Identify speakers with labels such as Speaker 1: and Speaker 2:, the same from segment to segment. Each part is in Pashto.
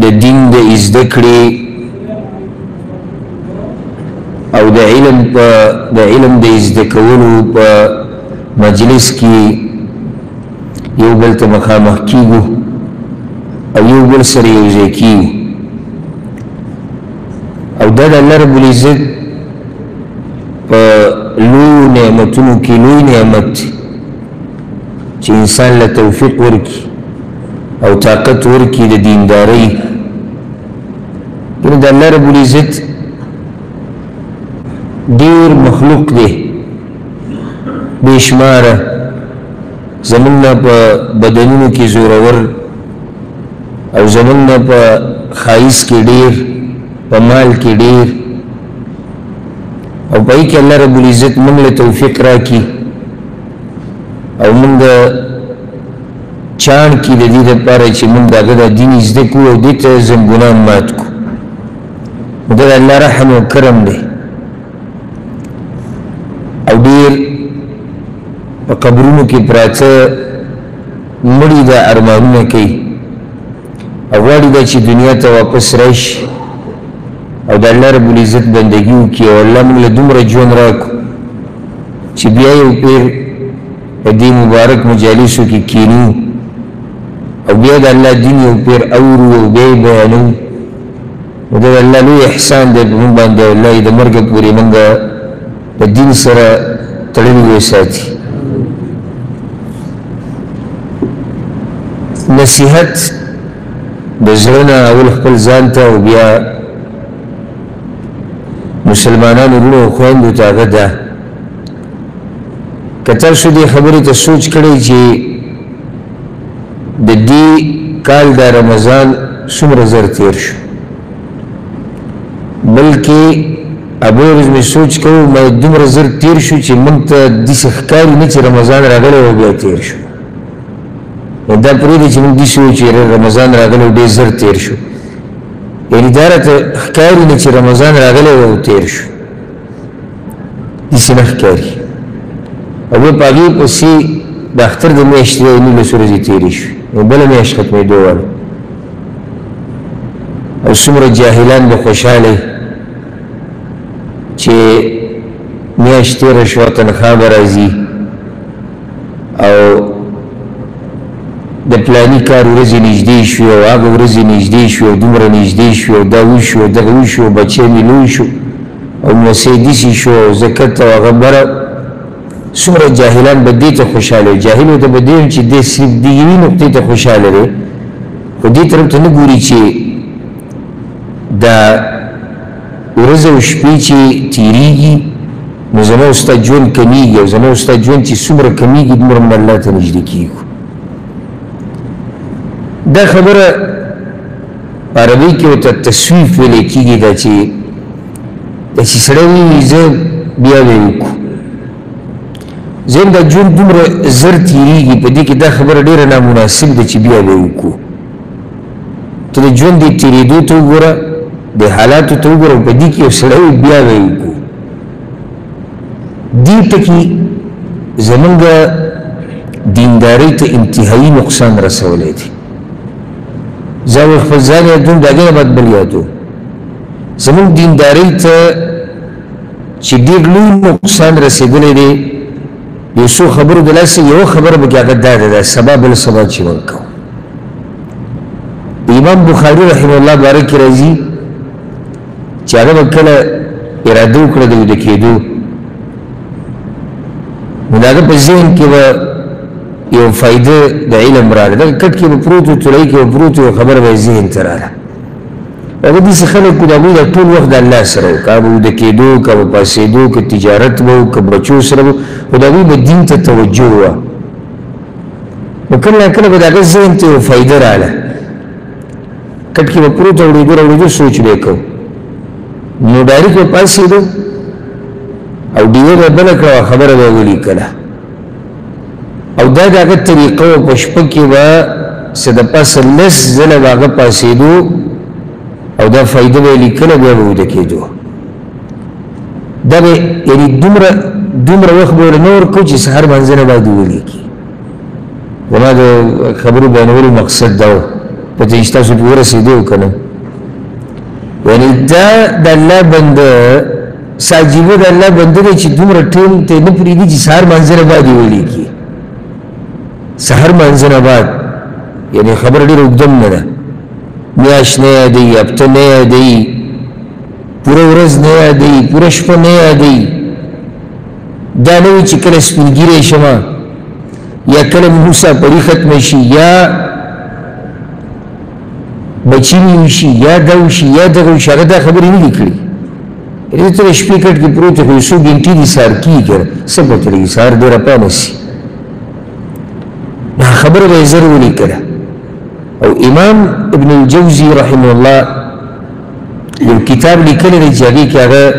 Speaker 1: د دین د زده کړې او د علم د زده کولو په مجلس کې یو بل ته مخامخ کیږو او یو بل سره یوځای کیږو او دا د الله رب العزت په لویو نعمتونو کې لوی نعمت چې انسان له توفیق ورکړي او طاقت ورکړي د دیندارۍ د الله رب العزت ډېر مخلوق دی بېشماره زمونږ په بدنونو کې زورور او زمونږ په ښایست کې ډېر په مال کې ډېر او په هغې کې الله رب العزت موږ له توفیق راکړي او موږ چاڼ کې د دې دپاره چې موږ د هغه د دین زده کړو او دې ته زنګونان مات کړو نو دا د الله رحم او کرم دی او ډېر په قبرونو کې پراته مړي دا ارمانونه کوي او غواړي دا چې دنیا ته واپس راشي او د الله رب العزت بندګي وکړي او الله موږ له دومره ژوند راکړو چې بیا یو پیر په دې مبارک مجالسو کې کینو او بیا د الله دین یو پیر اورو او بیا یې بیانو نو دا د الله لوی احسان دی په موږ باندې او الله یې د مرګه پورې موږ د دین سره تړلي وساتي نصیحت د زړه نه اول خپل ځان ته او بیا مسلمانانو وروڼو او خویندو ته هغه ده که تاسو دې خبرې ته سوچ کړی چې د دې کال د رمضان څومره زر تیر شو بلکې ابو ورځ مې سوچ کوو ما دومره زر تیر شو چې موږ ته داسې ښکاري نه چې رمضان راغلی او بیا تیر شو دا پرېږدي چې موږ داسې وایو چې رمضان راغلی او ډېر زر تیر شو یعنې دا راته ښکاري نه چې رمضان راغلی او تیر شو داسې نه ښکاري او بیا په هغې پسې د اختر د میاشتې 19 ورځې تېرې شوې نو بله میاشت ختمېدو واله او څومره جاهلان به خوشحاله چې میاشت تېره شوه تنخوا به راځي او د پلاني کار ورځې نږدې شوې او هغه ورځې نږدې شوې او دومره نږدې شوې او دا وشو او دغه وشو او بچی مې لوی شو او لمسی داسې شو او زکات او هغه بره څومره جاهلان به دې ته خوشحاله وي جاهلو ته به دې وي چې دې صرف د یوې نقطې ته خوشحاله دی خو دې طرف ته نه ګوري چې دا ورځ او شپې چې تېرېږي نو زما او ستا ژوند کمیږي او زما او ستا ژوند چې څومره کمیږي دومره موږ الله ته نږدې کېږو دا خبره په عربۍ کې ورته تصویف ویلی کېږي دا چې سړی وایي زه بیا به یې وکړو زم دا ژوند دومره زر تېرېږي په دې کې دا خبره ډېره نامناسب ده چې بیا به یې وکړو ته د ژوند د تېرېدو ته وګوره د حالاتو ته وګوره په دې کې یو سړی بیا به یې وکړو دې ټکي زمونږ دیندارۍ ته انتهایي نقصان رسولی دی زه خپل ځان یادوم د هغې نه بعد بل یادوم زمونږ دیندارۍ ته چې ډېر لوی نقصان رسېدلی دی یو څو خبرو د لاسه یوه خبره به کې هغه دا ده سبا بل سبا چې موږ کوو امام بخاري رحمه الله باره کې راځي چې هغه به کله اراده وکړه د ویده کېدو نو د هغه په ذهن کې به یو فایده د علم راغله دغه کټ کې به پروت و طلایي کې به پروت و خبره به یې ذهن ته راغله هغه داسې خلک وو د هغوی دا ټول وخت د الله سره وو که به ویده کېدو که به پاڅېدو که تجارت به وو که بچو سره به خو د هغوی به دین ته توجه وه نو کله نا کله به د هغه ذهن ته یو فایده راغله کټ کې به پروت اورېدو سوچ به یې کوو نو ډایرکټ به پاڅېدو او ډیوه به بله کړه خبره به یې ولیکله او دا د هغه طریقه وه په شپه کې به څه د پاسه 10 ځله به هغه پاڅېدو او دا فایده به یې لیکله بیا به ویده کېدو دا به یعنې دومره وخت به ورنه ورکړو چې سهار منځه نه باید ولیکي زما د خبرو بیانولو مقصد دا و پته چې تاسو پرې ورسېدی او که نه یعنې دا د الله بنده ساجیبه د الله بنده دی چې دومره ټیم ته نه پرېږدي چې سهار مانځه نه بعد یې ولیکي سهار مانځه نه بعد یعنې خبره ډېره اوږده نه ده میاشت نه یادوي هفته نه یادوي پوره ورځ نه یادوي پوره شپه نه یادوي دا نه وي چې کله سپین ږیری شمه یا کله مسافري ختمه شي یا بچی وشي یا دا وشي یا دغه وشي هغه دا خبرې نه دي کړي یعنې ته د شپې کټ کې پروت خو یو څو ګنټې دي سهار کېږي که څه پته لګي سهار ډېره پانه شي دا خبره به یې زر ولیکله او امام ابن الجوزي رحمه الله یو کتاب لیکلی دی چې هغې کې هغه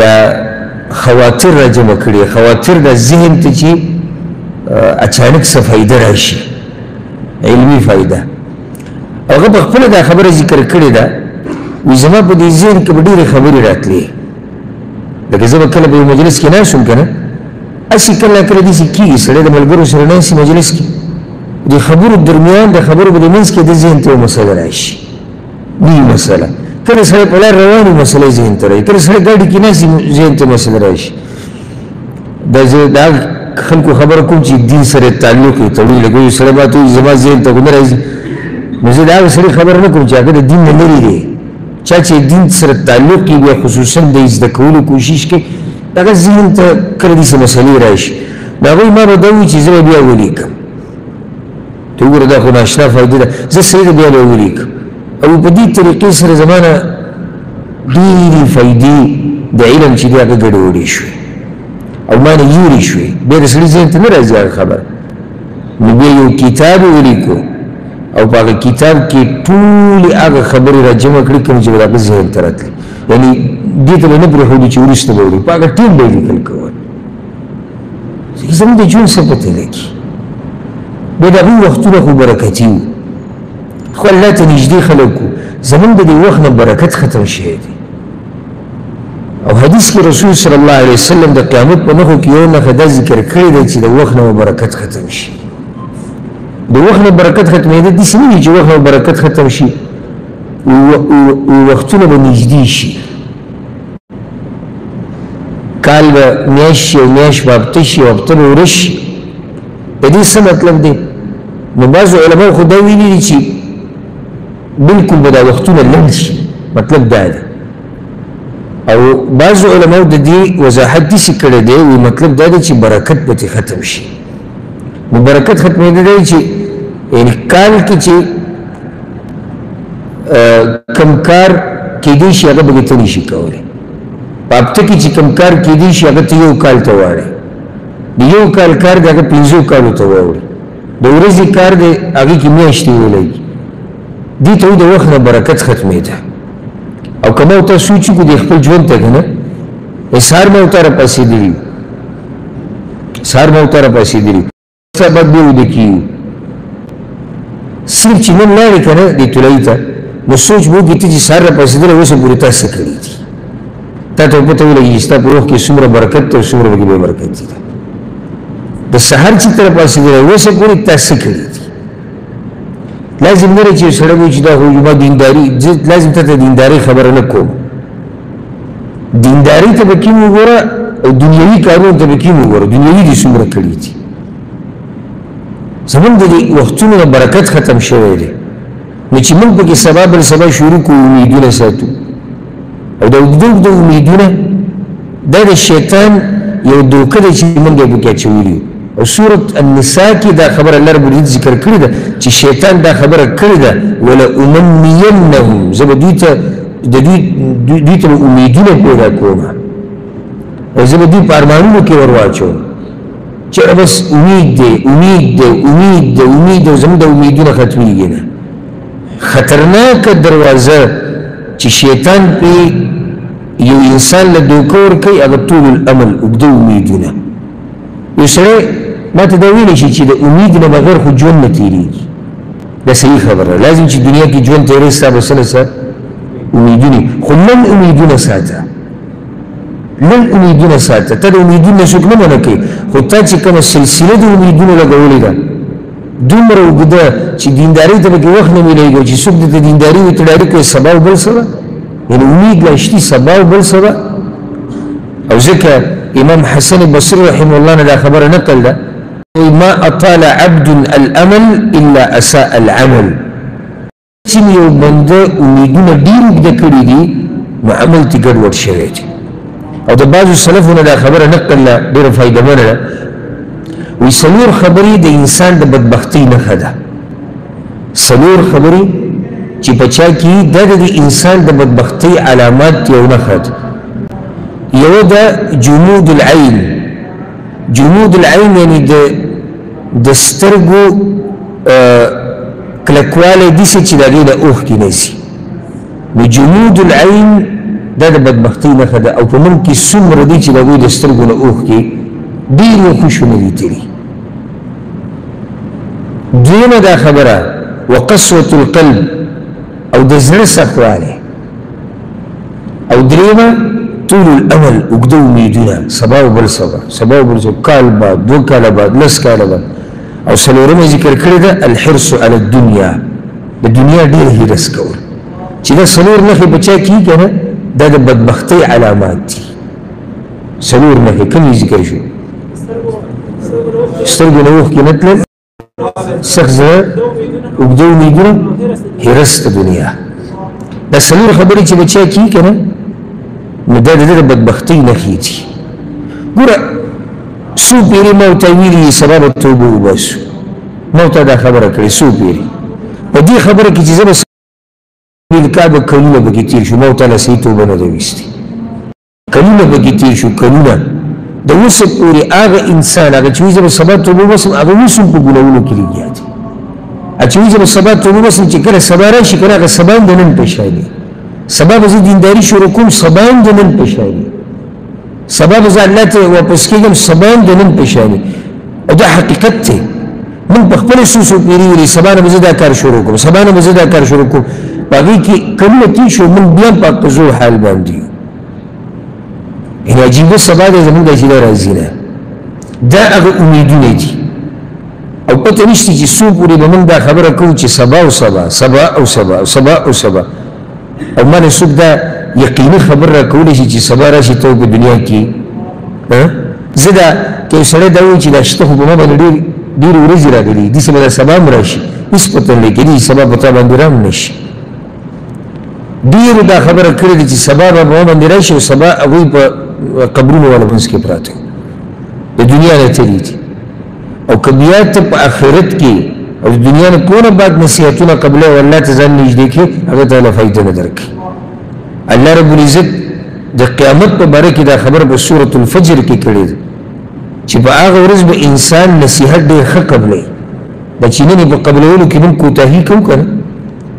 Speaker 1: دا خواطر را جمع کړي خواطر د ذهن ته چې اچانک څه فایده راشي علمي فایده هغه په خپله دا خبره ذکر کړې ده وایي زما په دې ذهن کې به ډېرې خبرې راتلې لکه زه به کله په یو مجلس کې ناست وم که نه هسې کله کله داسې کېږي سړی د ملګرو سره ناست مجلس کې د خبرو درمیان د خبرو په منځ کې د ذهن ته یو مسله راشي نوي مسله کله سړی په لار روان وي مسله ذهن ته راشي کله سړی ګاډي کې ناست ذهن ته مسله راشي دا خلکو خبره کوم چې دین سره تعلق یې تړي لکه یو سړی ماته وایي زما ذهن ته خو نه راځي نو زه د هغه سړي خبره نه کوم چې هغه د دین نه لرې دی چا چې دین سره تعلق یې بیا خصوصا د زده کولو کوشش کوي هغه ذهن ته کله داسې مسلې راشي نو هغوی ما به دا وایي چې زه به بیا ولیکم ته وګوره دا خو ناشنا فایده ده زه صحیح ده بیا به ولیکم او په دې طریقې سره زما نه ډېرې فایدې د علم چې دی هغه ګډوډې شوې او ما نه یورې شوې بیا د سړي ذهن ته نه راځي هغه خبره نو بیا یو کتاب یې ولیکو او په هغه کتاب کې ټولې هغه خبرې را جمع کړي کوم چې به د هغه ذهن ته راتلې یعنې دې ته به نه پرېښودي چې وروسته به ولیکو په هغه ټیم به یې لیکل کول زموږ د ژوند څه پته لګي بیا د هغوی وختونه خو برکتي وو خو الله ته نږدې خلک وو زموږ د دې وخت نه برکت ختم شوی دی او حدیث کې رسول صلی الله علیه وسلم د قیامت په نښو کې یو نښه دا ذکر کړی دی چې د وخت نه برکت ختم شي د وخت نه برکت ختمېده داسې نه وي چې وخت نه برکت ختم شي وختونه به نږدې شي کال به میاشت شي او میاشت به هفته شي او هفته به ورځ شي د دې څه مطلب دی نو بعضو علماو خو دا ویلي دي چې بلکل به دا وختونه لنډ شي مطلب دا دی او بعضو علماو د دې وضاحت داسې کړی دی وایي مطلب دا دی چې برکت به ترې ختم شي نو برکت ختمېده دی چې یعنې کال کې چې کم کار کېدی شي هغه به ته نه شي کولی په هفته کې چې کم کار کېدی شي هغه ته یو کال ته واړی د یو کال کار د هغه 5 کالو ته واوړي د ورځې کار دی هغې کې میاشتې ولګي دې ته وایي د وخت نه برکت ختمېده او که ما ورته سوچ وکړو د خپل ژوند ته که نه سهار مې ورته راپاڅېدلي سهار مې ورته راپاڅېدلي بعد بیا ویده کېږو صرف چې نن لاړې که نه دې طلایي ته نو سوچ به وکړي ته چې سهار راپاڅېدلی اوسه پورې تا څه کړي دي تا ته پته ولګي چې ستا په روح کې څومره برکت دی او څومره پکې بې برکتي ده د سهار چې ته راپاڅېدلی اوسه پورې تا څه کړي دي لازم نه دی چې سړی وایي چې دا خو ما دینداري لازم ته ته دیندارۍ خبره نه کوم دیندارۍ ته به کیم وګوره او دنیوي کارونو ته به کیم وګوره دنیوي دې څومره کړي دي زمونږ د دې وختونو نه برکت ختم شوی دی نو چې موږ پکې سبا بل سبا شروع کړو امیدونه ساتو او د اوږده اوږده امیدونه دا د شیطان یو دوکه دی چې موږ یې پکې اچولي او سورة النساء کې دا خبره الله رب العزت ذکر کړې ده چې شیطان دا خبره کړې ده ولأمنینهم زه به دوی ته امیدونه پیدا کوم او زه به دوی په ارمانونو کې ور واچوم چې بس امید دی امید دی امید دی امید دی زموږ د امیدونه ختمېږي نه خطرناکه دروازه چې شیطان پرې یو انسان له دوکه ورکوي هغه طول الامل اوږده امیدونه یو سړی ما ته دا ویلی شي چې د امید نه بغیر خو ژوند نه تېرېږي دا صحیح خبره لازم چې دنیا کې ژوند تېرې ستا به څه نه څه امیدونه خو لن امیدونه ساته لن امیدونه ساته ته د امیدونه څوک نه منع کوي خو تا چې کومه سلسله د امیدونو لګولې ده دومره اوږده چې دیندارۍ ته پکې وخت نه میلېږي چې څوک درته دینداري وي ته ډایرکټ وایي سبا او بل څه ده یعنې امید لا شتي سبا او بل څه ده او ځکه امام حسن بصري رحمه الله نه دا خبره نقل ده ما اطال عبد الامل الا اساء العمل چې یو بنده امیدونه ډېر اوږده کړي دي نو عمل ترې ګډوډ شوی دی او د بعضو سلفو نه دا خبره نقل ده ډېره فایدهمنه ده وی څلور خبرې د انسان د بدبختۍ نښه ده څلور خبرې چې په چا کې دا د انسان د بدبختۍ علامات یو نښه ده یو ده جمود العین جمود العین یعنی د سترګو کلکوالی داسې چې د هغې نه اوښکې نه ځي نو جمود العین دا د بدبختۍ نښه ده او په موږ کې څومره دی چې د هغوی د سترګو نه اوښکې ډېرو خوشونه دي تلي دویمه دا خبره وقسوة القلب او د زړه سختوالی او دریمه طول الامل اوږده امیدونه سبا او بل سبا سبا او بل سبا کال بعد دو کاله بعد لس کاله بعد او څلورمه ذکر کړې ده الحرص على الدنیا د دنیا ډېر حرص کول چې دا څلور نښې په چا کېږي که نه دا د بدبختۍ علامات دي څلور نښې کومې ذکر شو سترګو نه اوښکې نه تلل سخت زړه اوږده امیدونه حرص د دنیا دا څلور خبرې چې به چا کېږي که نه نو دا د ده د بدبختۍ نښې دي ګوره څو پیرې ما ورته ویلي سبا به توبه وباسو ما ورته دا خبره کړې څو پیرې په دې خبره کې چې زه به کال به کلونه پکې تېر شو ما ورته لا صحیح توبه نه ده ویستې کلونه پکې تېر شو کلونه د اوسه پورې هغه انسان هغه چې وایي زه به سبا توبه وباسم هغه اوس هم په ګناهونو کې لګیا دی چې وایي زه به سبا توبه وباسم چې کله سبا راشي که نه هغه سبا هم د نن پیشاني سبا به زه دینداري شروع کوم سبا هم د نن پیشاني سبا به زه الله ته واپس کېږم سبا هم د نن پیشاني او دا حقیقت دی موږ په خپله څو څو پیرې ویلي سبا نه به زه دا کار شروع کوم سبا نه به زه دا کار شروع کوم په هغې کې کلونه تېر شو موږ بیا هم په اقتضو حال باندې یو یعنې عجیبه سبا دی زموږ دا چې دا راځي نه دا هغه امیدونه دي او پته نشته چې څو پورې به موږ دا خبره کوو چې سبا او سبا سبا او سبا سبا او سبا او ما نه څوک دا یقیني خبر را کولی شي چې سبا راشي ته په دنیا کې زه دا که یو سړی دا وایي چې دا شته خو په ما باندې ډېرې ورځې راغلي داسې به دا سبا هم راشي هېڅ پته نه لګېدي چې سبا په تا باندې را هم نه شي ډېرو دا خبره کړې ده چې سبا به په ما باندې راشي او سبا هغوی په قبرونو والا منځ کې پراته د دنیا نه تللي دي او که بیا ته په آخرت کې او د دنیا نه کونه بعد نصیحتونه قبله او الله ته ځان نږدې کړې هغه ته فایده نه درکړي الله رب العزت د قیامت په باره کې دا خبر په سورة الفجر کې کړې ده چې په هغه ورځ به انسان نصیحت ډېر ښه قبلوي دا چې نن په قبلولو کې موږ کوتاهي کوو که نه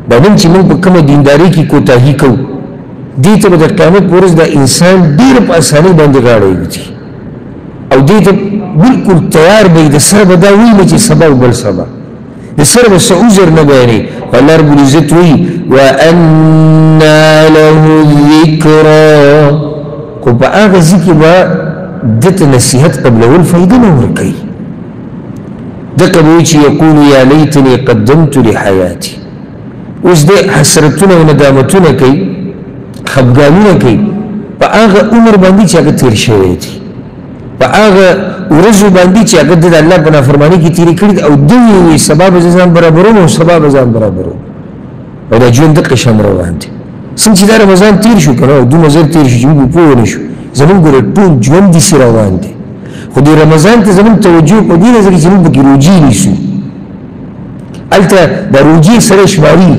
Speaker 1: دا نن چې موږ په کومه دیندارۍ کې کوتاهي کوو دې ته به د قیامت په ورځ دا انسان ډېر په اسانۍ باندې غاړه ایږدي او دې ته بلکل تیار به د سره به دا ویلي چې سبا او بل سبا د سره به څه عذر نه بیانوي الله رب العزت وایي وأنى له الذکرى خو په هغه ځای کې به دته نصیحت قبلول فایده نه ورکوي دقه به وایي چې یقول یا لیتنی قدمت لحیاتي اوس دې حسرتونه او ندامتونه کوي خفګانونه کوي په هغه عمر باندې چې هغه تېر شوی دی په هغه ورځو باندې چې هغه د الله په نافرمانۍ کې تېرې کړي او دوی وایي سبا به زه ځان برابروم او سبا به ځان برابروم او دا ژوند دقه شان روان دی څنګه چې دا رمضان تېر شو که نه او 2000 تېر شو چې موږ پوه ونه شو زموږ ګوره ټول ژوند داسې روان دی خو دې رمضان ته زموږ توجه په دې نظر چې موږ پکې روجې نیسو هلته دا روجې سره شماري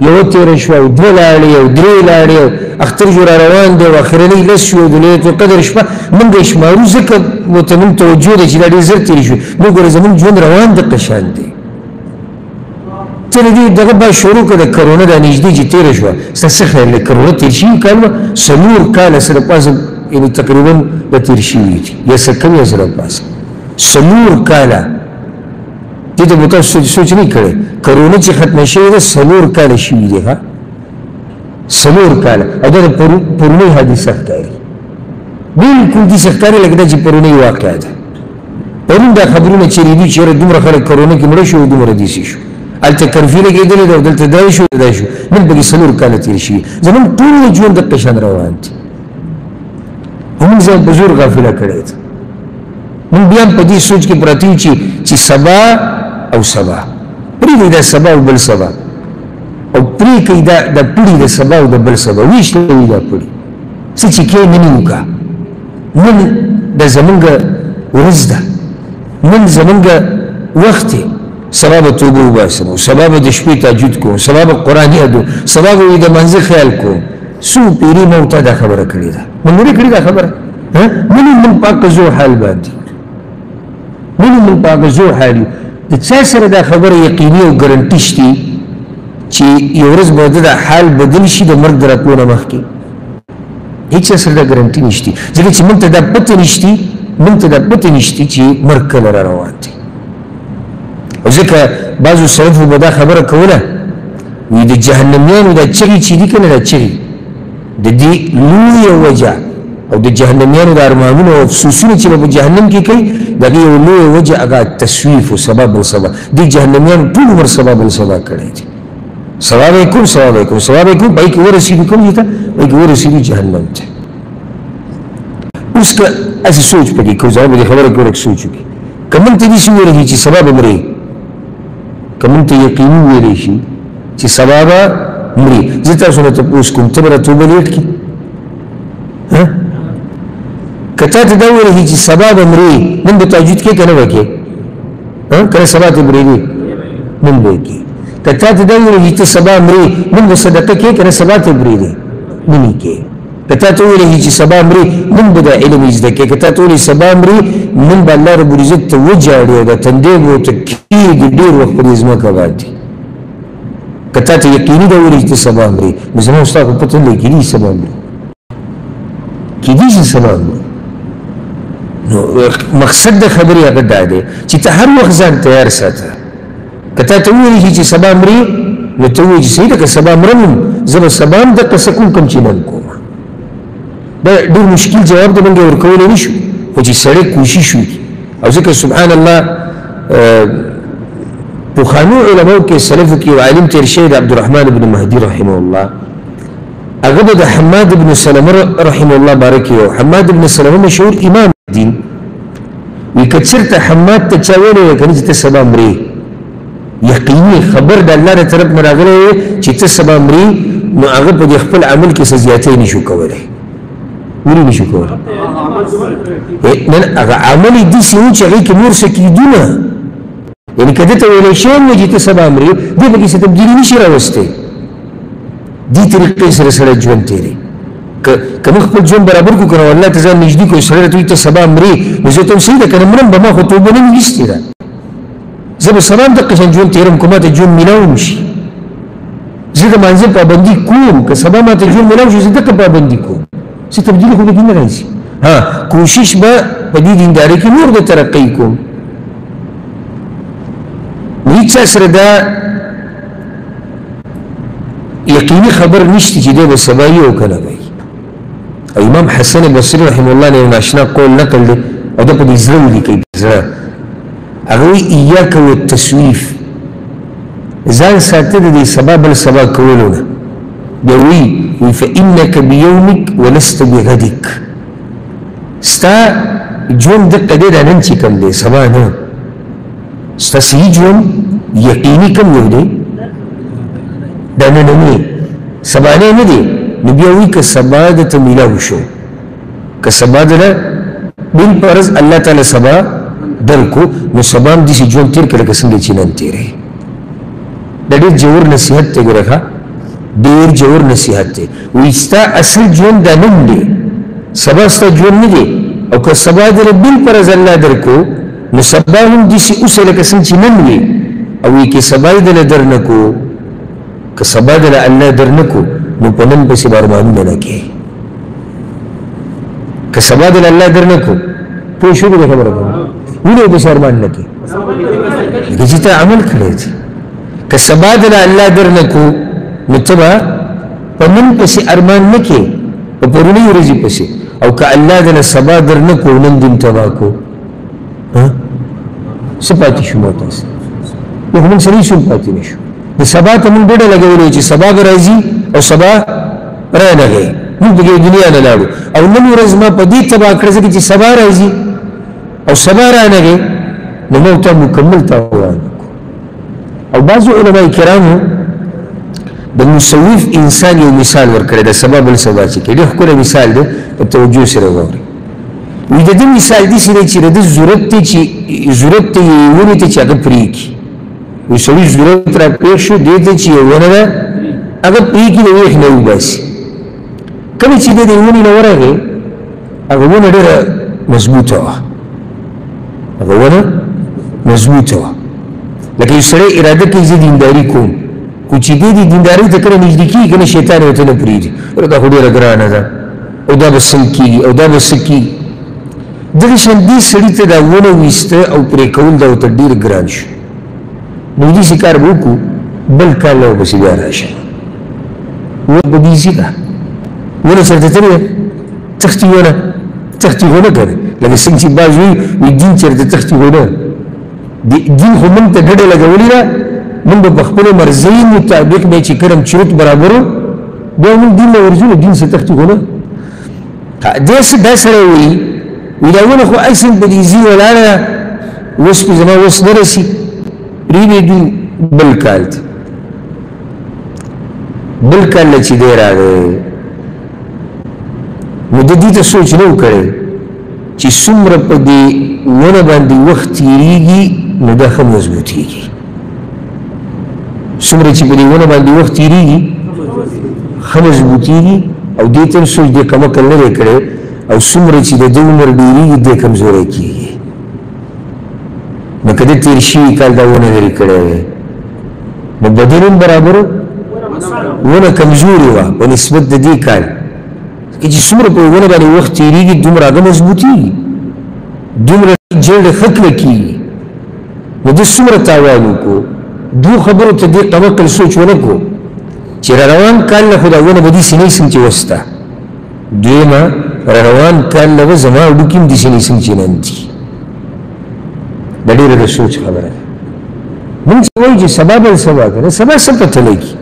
Speaker 1: یوه تېره شوه او دوه لاړې او درې لاړې او اختر جو را روان دی او اخرنۍ لس شو د لیلة القدر شپه موږ یې شمارو ځکه ورته موږ توجه دی چې دا ډېر زر تېرې شو موږ ګوره زموږ ژوند روان دقه شان دی ته د دې دغه به شروع کړه د کرونا دا نږدې چې تېره شوه ستا څه خیال دی کرونا تېر شوي کال به 4 کاله سره پاسه یعنې تقریبا به تېر شوي دي یا څه کم یا سره پاسه 4 کاله دې ته به تاسو سوچ نه کړی کرونا چې ختمه شوې ده 4 کاله شوي دي ها 4 کاله او دا د پرونۍ حادثه ښکاري بلکل داسې ښکاري لکه دا چې پرونۍ واقعه ده پرون دا خبرونه چیرې دي چیرې دومره خلک کرونا کې مړه شو دومره دیسي شو هلته کرفیو لګېدلې ده او دلته دا شو دا شو نن پکې 4 کاله تېر شوي زموږ ټول ژوند دقه شان روان دي موږ ځان په زور غافله کړی ده موږ بیا هم په دې سوچ کې پراته یو چې سبا او سبا پرېږدئ دا سبا او بل سبا او پرېږدئ دا پړي د سبا او د بل سبا ویشته وي دا پړي څه چې کې نن یې وکړه نن دا زمونږ ورځ ده نن زمونږ وخت دی سبا به توبه وباسم سبا به د شپې تهجد کوم سبا به قرآن یادو سبا به د منځه خیال کوم څو پیري ما ورته دا خبره کړې ده من ورې کړې دا خبره من پاک زو حال باندې من پاک زو حال د چا سره دا خبره یقیني او ګرنټي شتي چې یو ورځ به د حال بدل شي د مرګ د راتلو نه مخکې هیڅ سره دا ګرنټي نشته ځکه چې موږ ته دا پته نشته موږ ته دا پته نشته چې مرګ کله را روان دی او ځکه بعضو سلفو به دا خبره کوله وي د جهنمیانو دا چغې چې دي که نه دا چغې د دې لویه وجه او د جهنمیانو د ارمانونو او افسوسونه چې به په جهنم کې کوي د هغې یو لویه وجه هغه تسویف و سبا بل سبا دې جهنمیانو ټول عمر سبا بل سبا کړی دی سبا به یې کوم سبا به یې کوم سبا به یې کوم پای کې ورسېږي کوم ځای ته پای کې ورسېږي جهنم ته اوس که هسې سوچ پکې کوو ځواب دې خبره کې ورک سوچ وکړي که موږ ته داسې وویلی چې سبا به مرې که موږ ته یقیني وویلی شي چې سبا به مرې زه تاسو نه تپوس کوم ته به را توبه لیټ کړي که تا ته دا وویلی چې سبا به مرې نن به تهجد کې که نه به کې کله سبا ته برېږي نن به یې کې که تا ته دا وویلی چې ته سبا مرې نن به صدقه کې که نه سبا ته برېږي نن یې کې که تا ته وویلی چې سبا مرې نن به دا علم یې زده کې که تا ته وویلی سبا مرې نن به الله رب العزت ته وجاړي او دا تندی به ورته کېږي ډېر وخت په دې ځمکه باندې که تا ته یقیني دا وویلی چې ته سبا مرې نو زما او ستا خو پته نه لګي کېدای شي سبا مرې کېدای شي سبا مرې نو مقصد د خبرې هغه دا دی چې ته هر وخت ځان تیار ساته که تا ته وویلی شي چې سبا مرې نو ته ووایي چې صحیح ده که سبا مرم زه به سبا هم دقسې کوم کوم چې نن کوم دا ډېر مشکل جواب د موږ ورکولی نه شو خو چې سړی کوشش وکړي او ځکه سبحان الله پخوانو علماو کې سلفو کې یو عالم تېر شوی د عبدالرحمن بن مهدي رحمه الله هغه به د حماد بن سلمه رحمه الله باره کې یو حماد بن سلمه مشهور امام دین وي که چېرته حماد ته چا ویلی وی که نه چې ته سبا مرې یقیني خبر د الله له طرف نه راغلی وی چې ته سبا مرې نو هغه په دې خپل عمل کې څه زیاتی نشو کولی ولې نشو کولی نن هغه عمل یې داسې و چې هغې کې نور څه کېدو نه یعنې که ده ته ویلی شوی نه چې ته سبا مرې دې پکې څه تبدیلي نشي راوستی دې طریقې سره سړی ژوند تېری که موږ خپل ژوند برابر کړو که نه الله ته ځان نږدې کړو سړی راته وایي ته سبا مرې نو زه ته هم صحیح ده که نه مرم به ما خو توبه نه مې ایستې ده زه به سبا هم دقه شان ژوند تېرم که ما ته ژوند میلاو شي زه د مانځه پابندي کوم که سبا ما ته ژوند میلاو شي زه دقه پابندي کوم څه تبدیلي خو پکې نه راځي کوشش به په دې دیندارۍ کې نور د ترقۍ کوم هیڅ چا سره دا یقیني خبر نشته چې دی به سبا یې او که نه وي او امام حسن بصري رحمه الله نه یو ناشنا قول نقل دی او دا په دې زړه ولیکئ په زړه هغه وایي ایاک والتسویف ځان ساته د دې سبا بل سبا کولو نه بیا وایي فإنك بيومك ولست بغدك ستا ژوند دقه دی دا نن چې کوم دی سبا نه ستا صحیح ژوند یقیني کوم یو دی دا نننی سبانه نه دی نو بیا وایي که سبا درته میلاو شو که سبا دله بالفرض الله تعالی سبا درکو نو سبا هم داسې ژوند تېر کړه لکه څنګه چې نن تېری دا ډېر ژور نصیحت دی ګوره ښه ډېر ژور نصیحت دی وایي ستا اصل ژوند دا نن دی سبا ستا ژوند نه دی او که سبا دله بالفرض الله درکو نو سبا هم داسې اوسه لکه څنګه چې نن وي او وایي که سبا یې دله در نه کو که سبا دله الله در نه کو نو په نن پسې به ارمانونه نه کوې که سبا دله الله در نه کو پوه شو دې خبره کوم ولې پسې ارمان نه کوې لکه چې ته عمل کړی دی که سبا دله الله در نه کو نو ته به په نن پسې ارمان نه کوې په پرونۍ ورځې پسې او که الله دله سبا در نه کو نن دې تباه کو څه پاتې شو مو تاسو نو موږ سړي شو پاتې نشو د سبا ته موږ ډډه لګولې چې سبا به راځي او سبا رانغی موږ د دنیا نه لاړو او نن ورځ ما په دې تبا کړ چې سبا راځي او سبا رانغی نو موږ ته مکمل تاوان او بعض علماء کرامو د مصوف انسان یو مثال ورکړی د سبا بل سبا چې ډېر ښکلی مثال دی په توجه سره واورئ وی د دې مثال داسې دی چې د ده ضرورت دی چې ضرورت ته یې ونې ته چې هغه پرېږدي وی سړي ضرورت را پېښ شو دې ته چې یو ونه ده هغه پرېږدي د ویښ نه وباسي کله چې دی د ونې نه ورغی هغه ونه ډېره مضبوطه وه هغه ونه مضبوطه وه لکه یو سړی اراده کوي زه دینداري کوم خو چې دی د دیندارۍ ته کله نږدې کېږي که نه شیطان یې ورته نه پرېږدي دا خو ډېره ګرانه ده او دا به څنګه کېږي او دا به څه کېږي دغه شان دې سړي ته دا ونه ویسته او پرې کول دا ورته ډېر ګران شو نو داسې کار به وکړو بل کال نه ورپسې بیا راشه ونه به دې ده ونه چېرته تلې ده تښتي ونه تښتي ونه که نه لکه څنګه چې بعض وایي دین چېرته تښتي ونه دین خو موږ ته ډډه لګولې ده موږ به په خپلو مرضۍ مطابق به چې کله چروت برابرو بیا موږ دین له ورځو له دین څخه تښتي خو نه دا سړی وایي وی دا ونه خو اصل په دې ځي ولاړه ده اوس پې زما وس نه رسي پرېږدو بل کال ته بل کال نه چې دی راغی نو د دې ته سوچ نه و کړی چې څومره په دې ونه باندې وخت تېرېږي نو دا ښه مضبوطېږي څومره چې په دې ونه باندې وخت تېرېږي ښه مضبوطېږي او دې ته سوچ دې کمکل نه دی کړی او څومره چې د ده عمر ډېرېږي دی کمزوری کېږي نو که ده تېر شوي کال دا ونه لرې کړی دی نو بدن هم برابر ونه کمزورې وه په نسبت د دې کال که چې څومره په ونه باندې وخت تېرېږي دومره هغه مضبوطېږي دومره جړ ښه کلکېږي نو ده څومره تاوان وکړو دو خبرو ته دې قمقل سوچ ونه کړو چې را روان کال نه خو دا ونه به داسې نه ایسم چې وسته دویمه روان کال له به زما وډوکي هم داسې نیسم چې نن دي دا ډېره د سوچ خبره ده مونږ چې وایو چې سبا بل سبا که نه سبا څه پته لګي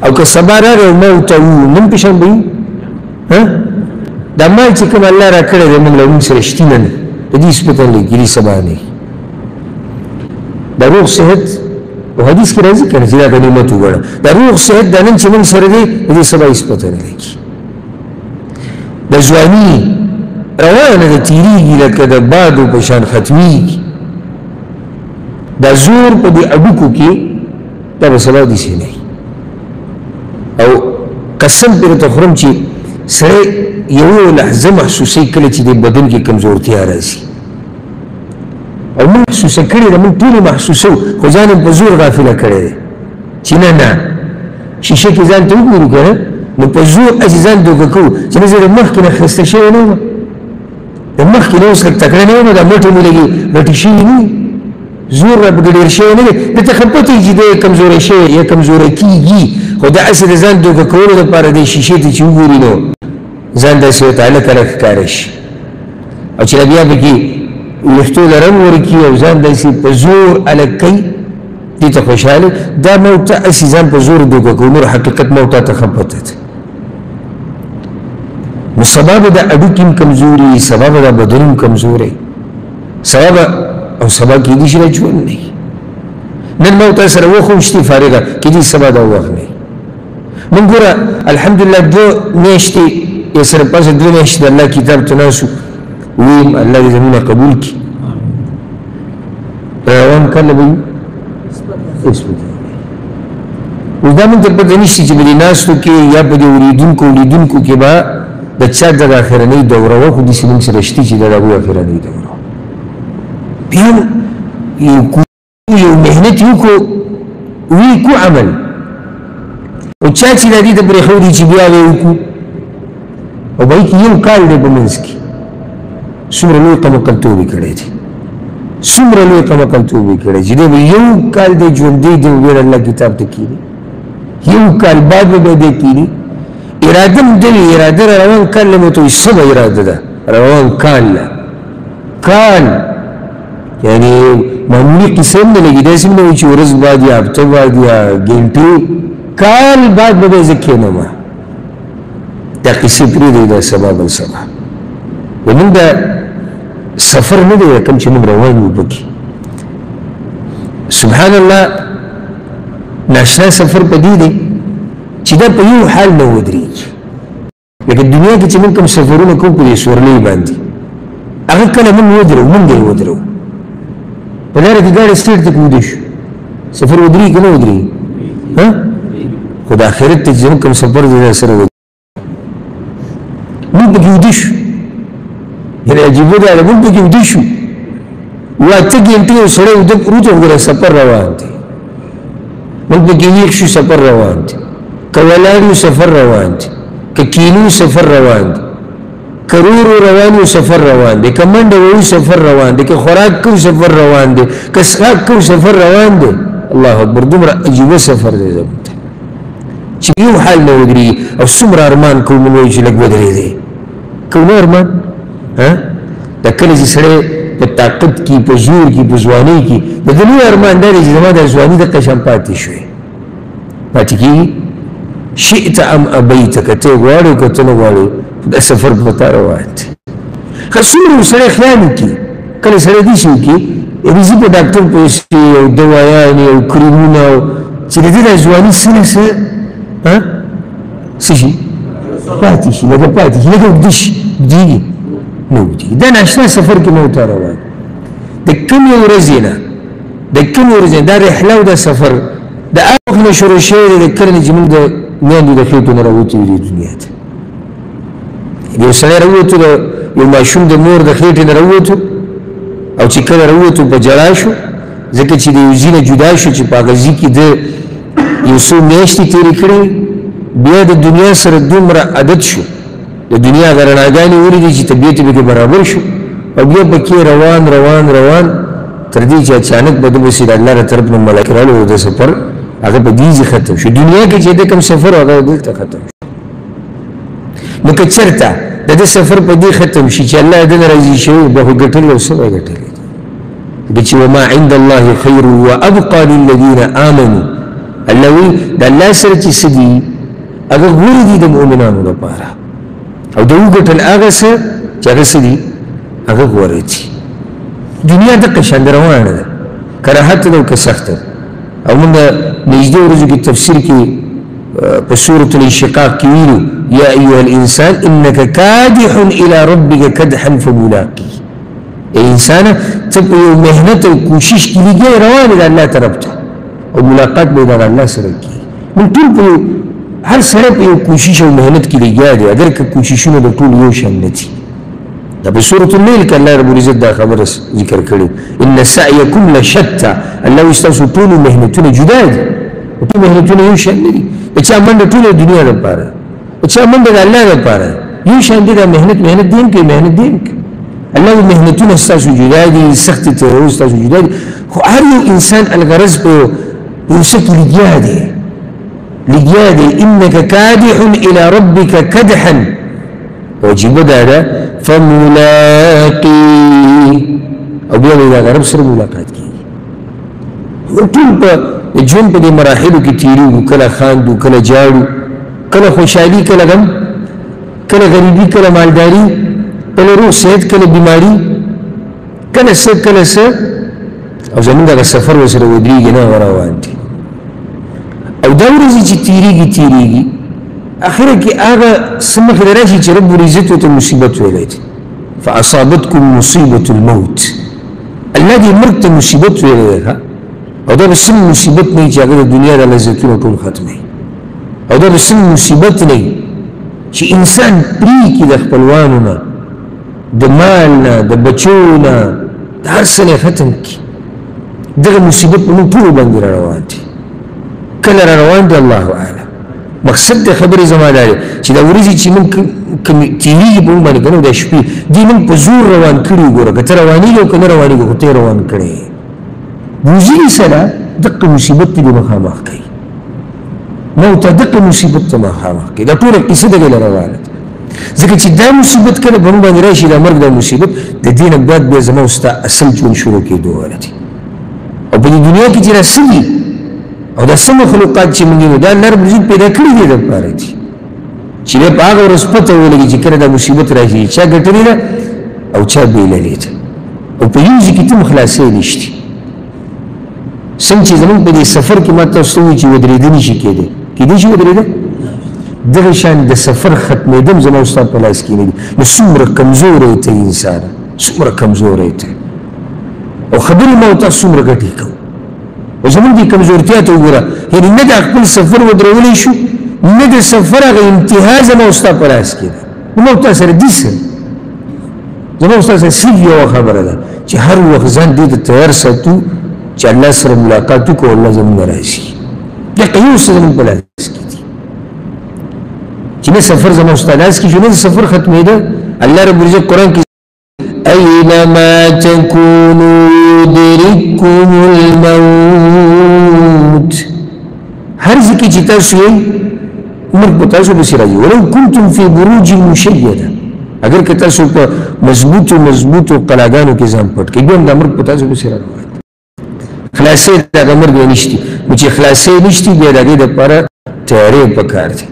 Speaker 1: او که سبا راغی او ما ورته ووایو نن په شان به وي دا مال چې کوم الله را کړی دی مونږ له مونږ سره شتي نه د دې څه پته نه لګي دې سبا نه دا روغ صحت او حدیث کې راځي که نه چې دا غنیمت وګڼه دا روغ صحت دا نن چې مونږ سره دی د دې سبا هېڅ پته نه لګي د ځواني روانه ده تېرېږي لکه د بادو په شان ختمېږي دا زور په دې اډوکو کې دا به سبا داسې نه وي او قسم پرې ورته خورم چې سړی یوه لحظه محسوسوي کله چې د بدن کې کمزورتیا راځي او موږ محسوسه کړې ده موږ ټولې محسوسو خو ځان یې په زور غافله کړی دی چې نه نه شیشه کې ځان ته وګورو که نه نو په زور هسې ځان دوکه کوو چې نه زه د مخکې نه ښایسته شوی نه یم د مخکې نه اوس لږ تکړه نه یم دا مټې مې لږې غټې شوي نه وي زور را پکې ډېر شوی نه دی دته ښه پته وي چې دی کمزوری شوی یا کمزوری کېږي خو دا هسې د ځان دوکه کولو دپاره دی شیشې ته چې وګوري نو ځان داسې ورته هلکه راښکاره شي او چې بیا پکې ویښتو له رنګ ورکړي او ځان داسې په زور هلک کوي دې ته خوشحاله دا ما ورته هسې ځان په زور دوکه کوو نور حقیقت ما ورته ته ښه پته ده نو سبا به دا اډوکي هم کمزوري سبا به دا بدن هم کمزوری سبا به او سبا کېدای شي دا ژوند نه وي نن ما ورته سره وخت هم شتې فارغه کېدای شي سبا دا وخت نه وي موږ ګوره الحمدلله 2 میاشتې یا سره پاسه 2 میاشتې د الله کتاب ته ناستو ویم الله دې زمونږ قبول کړي روان کله به وي اوس دا موږ ته پته نشته چې په دې ناستو کې یا په دې اورېدونکو کې به د چا د اخرنۍ دوره وه خو داسې موږ سره شته چې د هغوی اخرنۍ دوره بیا یو محنت وکړو وکړو عمل او چا چې دا دې ته پرېښودي چې بیا به یې وکړو او به یې کې یو کال دی په منځ کې څومره لوی قمقلتوب یې کړی دی څومره لوی قمقلتوب یې کړی چې دی به یو کال دی ژوندی دی وګوره الله کتاب ته کښېني یو کال بعد به دی کښېني اراده م ده وي اراده را روان کال له مې ورته وایي څه به اراده ده روان کال له کال یعنی معمولی قصه هم نه لګي داسې نه وي چې ورځ بعد یا هفته بعد یا ګنټې کال بعد به زه کښېنم دا قصې پرېږدئ دا سبا بل سبا ومونږ دا سفر نه دی کوم چې موږ روان یو پکې سبحان الله ناشنا سفر په دې دی چې دا په یو حال نه ودرېږي لکه دنیا کې چې موږ کوم سفرونه کوو په دې سورلۍ باندې هغه کله موږ ودرو موږ یې ودرو په لاره کې ګاډی سټیټ ته ویده شو سفر ودرېږي که نه ودرېږي خو د آخرت ته چې کوم سفر دی دا سره ودرېږي موږ پکې ویده شو یعنې عجیبه ده موږ پکې ویده شو اته ګنټې یو سړی ویده پروت وګوره سفر روان دی موږ پکې ویښ شو سفر روان دی که ولاړ یو سفر روان دی که کینو سفر روان دی که رورو روان یو سفر روان دی که منډه وهو سفر روان دی که خوراک کوو سفر روان دی که څښاک کوو سفر روان دی الله اکبر دومره عجیبه سفر دی زموږ ته چې یو حال نه ودرېږي او څومره ارمان کوو موږ وایو چې لږ ودرېدی کوو نه ارمان دا کله چې سړی په طاقت کې په زور کې په ځوانۍ کې د ده لوی ارمان دا دی چې زما دا ځواني دقه شان پاتې شوې پاتې کېږي شئت ام ابیت که ته غواړې که ته نه غواړې دا سفر په تا روان دی ښه څومره سړی خیال وکړي کله سړی داسې وکړي یعنې زه په ډاکټر پیسې او دوایانې او کریمونه او چې د دې دا ځواني څه نه څه څه شي پاتې شي لکه پاتې شي لکه اوږده شي اوږدېږي نه اوږدېږي دا ناشنا سفر کې مو ته روان د کومې ورځې نه د کومې ورځې دا رحله او دا سفر د هغه وخت نه شروع شوی دی د کله نه چې موږ د میندو د خېټو نه راوتي یو دنیا ته یو سړی راووتو د یو ماشوم د مور د خېټې نه راووتو او چې کله راووتو په ژړا شو ځکه چې د یو ځای نه جدا شو چې په هغه ځای کې د یو څو میاشتې تېرې کړې بیا د دنیا سره دومره عادت شو د دنیا هغه رڼاګانې ولیدې چې طبیعت یې پکې برابر شو او بیا پکې روان روان روان تر دې چې اچانک به دغسې د الله له طرف نه ملایکې راغلل د سفر هغه په دې ځای ختم شو دنیا کې چې د کوم سفر هغه دلته ختم شو نو که چېرته د ده سفر په دې ختم شي چې الله د نه راضي شوی بیا خو ګټلې او څه به ګټلې ده چې وما عند الله خیر وابقى للذین آمنوا الله وایي د الله سره چې څه دي هغه غوره دي د مؤمنانو لپاره او د وګټل هغه څه چې هغه څه دي هغه غوره دي دنیا دقه شان روانه ده که راحت ده او که سخته ده او موږ نږدې ورځو کې تفسیر کې په سورة الانشقاق کې ویلو یا ایها الانسان انک کادح الى ربک کدحا فملاقیه ای انسانه ته په یو محنت او کوشش کې لګیا روان د الله طرف ته او ملاقات به د الله سره کېږي موږ ټول په هر سړی په یو کوشش او محنت کې لګیا دی اگر که کوششونه د ټول یو شان نه دي دا په سورة اللیل کې الله رب العزت دا خبره ذکر کړې ان سعیکم لشتى الله وایي ستاسو ټول محنتونه جدا دي ټول محنتونه یو شان نه دي د چا منډه ټوله دنیا لپاره د چا منډه د الله لپاره یو شان دي دا محنت دین کوي محنت دین کوي الله وایي محنتونه ستاسو جدا دي سختې تېرول ستاسو جدا دي خو هر یو انسان الغرض په یو څه کې لګیا دی انک کادح الى ربک کدحا واجب ده فملاقی او بیا د رب سره ملاقات کیږي ټول په ژوند په دې مراحلو کې تېرېږو کله خاندو کله جاړو کله خوشحالي کله غم کله غریبي کله مالداري کله روغ صحت کله بیماري کله څه کله څه او زموږ دغه سفر ورسره ودرېږي نه هغه روان دي او دا ورځې چې تېرېږي اخره کې هغه څه مخې ته راشي چې رب العزت ورته مصیبت ویلی دی فاصابتکم مصیبة الموت الله دې مرګ ته مصیبت ویلی دی او دا به څنګه مصیبت نه وي چې هغه د دنیا د لذتونه ټول ختموي او دا به څنګه مصیبت نه وي چې انسان پرېږدي د خپلوانو نه د مال نه د بچو نه د هر څه نه ختم کړي دغه مصیبت په موږ ټولو باندې را روان دي کله را روان دي الله اعلم مقصد د خبرې زما دا دی چې دا ورځې چې موږ تېرېږي په موږ باندې که نه دا شپې دې موږ په زور روان کړي وګوره که ته روانېږي او که نه روانېږي خو ته یې روان کړی بوځي سره دقه مصیبت ته دې مخامخ کوي موت دقه مصیبت ته مخامخ کوي دا ټوله قصه دغې له روانه ده ځکه چې دا مصیبت کله په موږ باندې راشي دا مرګ دا مصیبت د دې نه بعد بیا زما او ستا اصل ژوند شروع کېدو والا دي او په دې دنیا کې چې دا څه دي او دا څه مخلوقات چې موږ یې دا الله رب العزت پیدا کړي دي دپاره دي چې بیا په هغه ورځ پته ولګي چې کله دا مصیبت راشي چا ګټلې ده او چا بېللې ده او په یو ځای کې ته هم خلاصۍ نشتې څنګه چې زموږ په دې سفر کې ما تاسو ته ووایي چې ودرېده نه شي کېدی کېدی شي ودرېده دغه شان د سفر ختمېدم زما او ستا په لاس کې نه دي نو څومره کمزوری ته انسان څومره کمزوری ته او خبرې ما او تاسو څومره ګټې کوو او زموږ دې کمزورتیا ته وګوره یعنې نه د خپل سفر ودرولی شو نه د سفر هغه انتها زما او ستا په لاس کې ده نو ما او تا سره دي څه زما او ستا سره صرف یوه خبره ده چې هر وخت ځان دې ته تیار ساتو چې الله سره ملاقات وکړو الله زموږ نه راشي دغه یو څه زموږ په لاس کې دي چې نه سفر زما او ستا لاس کې شو نه سفر ختمېده الله رب العزت قرآن کې أينما تكونوا يدرككم الموت هر ځکه چې تاسو یې مرګ په تاسو پسې راځي ولو کنتم فی بروج مشیده اگر که تاسو په مضبوطو قلاګانو کې ځان پټ کړئ بیا هم دا مرګ په تاسو پسې راځي خلاصې د مرګ نشته نو چې خلاصې نشته بیا د دې لپاره تیاری پکار دي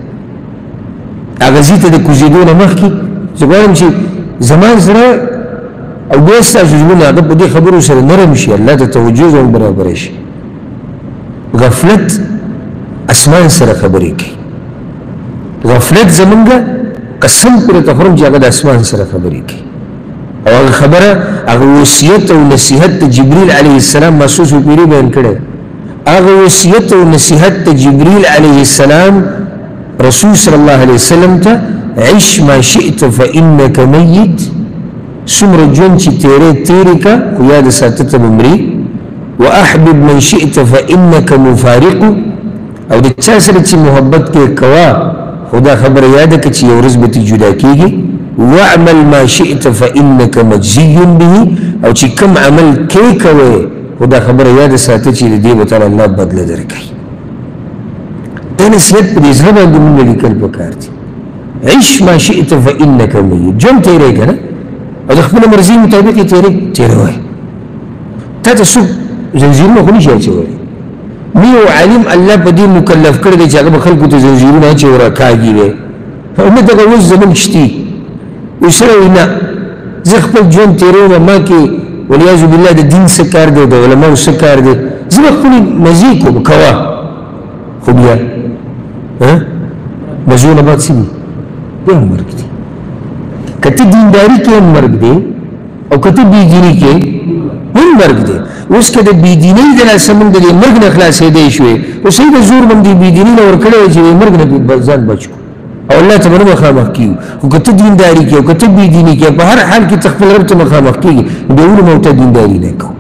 Speaker 1: هغه ځای ته د کوزېدو نه مخکې زه غواړم چې زما زړه او بیا ستاسو زړونه هغه په دې خبرو سره نرم شي الله ته توجه ځان برابر شي غفلت اسمان سره خبرې کوي غفلت زمونږ قسم پرې ته خورم چې هغه د اسمان سره خبرې کوي او هغه خبره هغه وصیت او نصیحت د جبریل علیه السلام محسوس وپیری بیان کړی هغه وصیت او نصیحت د جبریل علیه السلام رسول صلی الله علیه وسلم ته عش ما شئت فإنك میت څومره ژوند چې تیرې کا خو یاد ساته ته مري واحبب من شئت فإنك مفارق او د چا سره چې محبت کې کوا خدا خبر یاد کړه چې یو ورځ به ته جدا کېږي واعمل ما شئت فإنك مجزي به او چې کوم عمل کې کوي خدا خبر یاد ساته چې دې به تعالی الله بدله درکړي دا نصیحت په دې ځای باندې موږ لیکل پکار دي عش ما شئت فإنك میت ژوند تیرې کنه او د خپل مرزي مطابق تیرې وای ته څه زنجیرونه خو نشي اچولی میو عالم الله په دې مکلف کړی دی چې هغه خلکو ته زنجیرونه اچوي راکاږي دی او نه دغه اوس زموږ شتي وسره وینا زه خپل ژوند تیروم ما کې ولیاذ بالله د دین څه کار دی د علماو څه کار دی زه به خپلې مزې کوم کوه خو بیا مزو نه بعد څه دي بیا هم مرګ دی که ته دینداري کې هم مرګ دی او که ته بېدیني کې هم مرګ دی اوس که د بېدینۍ د لاسه موږ د دې مرګ نه خلاصېدی شوې اوس یې د زور باندې بېدیني نه ورکړی چې د مرګ نه ځان بچ کړو او الله ته به نه مخامخ کېږو خو که ته دینداري کې او که ته بېدیني کې په هر حال کې ته خپل رب ته مخامخ کېږي بیا ولې موږ ته دینداري نه کوو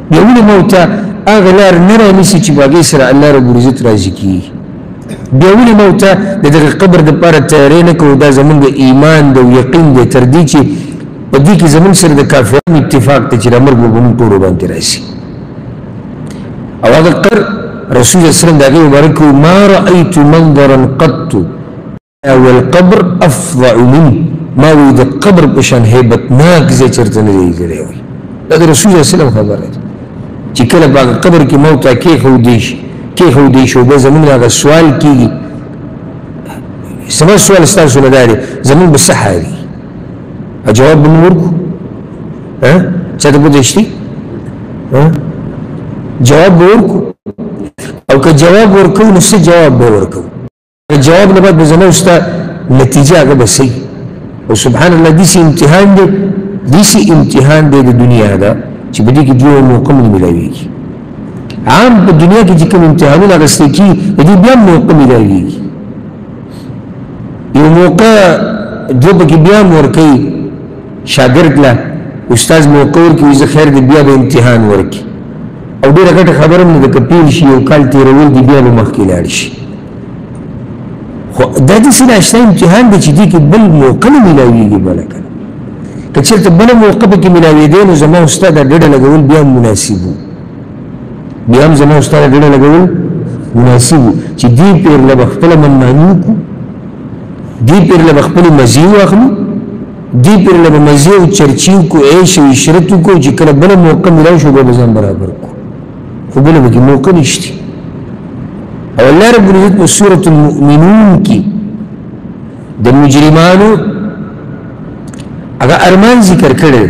Speaker 1: بیا ولې موږ ته هغه لار نه رانیسي چې په هغې سره الله رب العزت راضي کېږي بیا ولې موږ ته د دغه قبر دپاره تیاری نه کوو دا زموږ د ایمان د یقین دی تر دې چې په دې کې زموږ سره د کافرانو اتفاق دی چې دا مرګ به موږ ټولو باندې راشي او هغه قبر رسول الله صلی الله علیه وسلم د هغې مبارک ما رأیت منظرا قط والقبر افظع منه ما وایي د قبر په شان هیبتناک ځای چېرته نه دی لیدلی وایي دا د رسول الله صلی الله علیه وسلم خبره ده چې کله په هغه قبر کې موږ ته کېښودی شو بیا زموږ هغه سوال کېږي زما سوال ستاسو نه دا دی زموږ به څه حالي جواب به مو ورکړو چا ته پوهېږي جواب به ورکړو او که جواب ورکوو نو څه جواب به ورکوو جواب نه بعد به زما ستا نتیجه هغه به صحیح او سبحان الله داسې امتحان دی د دنیا دا چې په دې کې دوه موقع نه میلاویږي عام په دنیا کې چې کوم امتحانونه اخیستل کېږي د دې بیا هم موقع میلاویږي یو موقع دوه پکې بیا هم ورکوي شاګرد له استاد موقع ورکوي زه خیر دی بیا به امتحان ورکړي او ډېره ګټه خبره هم نه ده که پیل شي یو کال تېرول دي بیا به مخکې لاړ شي خو دا داسې ناشته امتحان دی چې دې کې بل موقع نه میلاویږي بله که که چېرته بله موقع پکې میلاوېدی نو زما او ستا دا ډډه لګول بیا هم مناسب وو بیا هم زما او ستا دا ډډه لګول مناسب وو چې دې پیر له به خپله منماني وکړو دی پر لبا خپل مزی واخلو دی پر لبا مزی و چرچیو کو عیش و عشرتو کو چی کل بلا موقع ملاو شو بزن برابر کو خو بلا بکی موقع نشتی او اللہ رب العزت په سورة المؤمنون کی د مجرمانو اگا ارمان ذکر کرده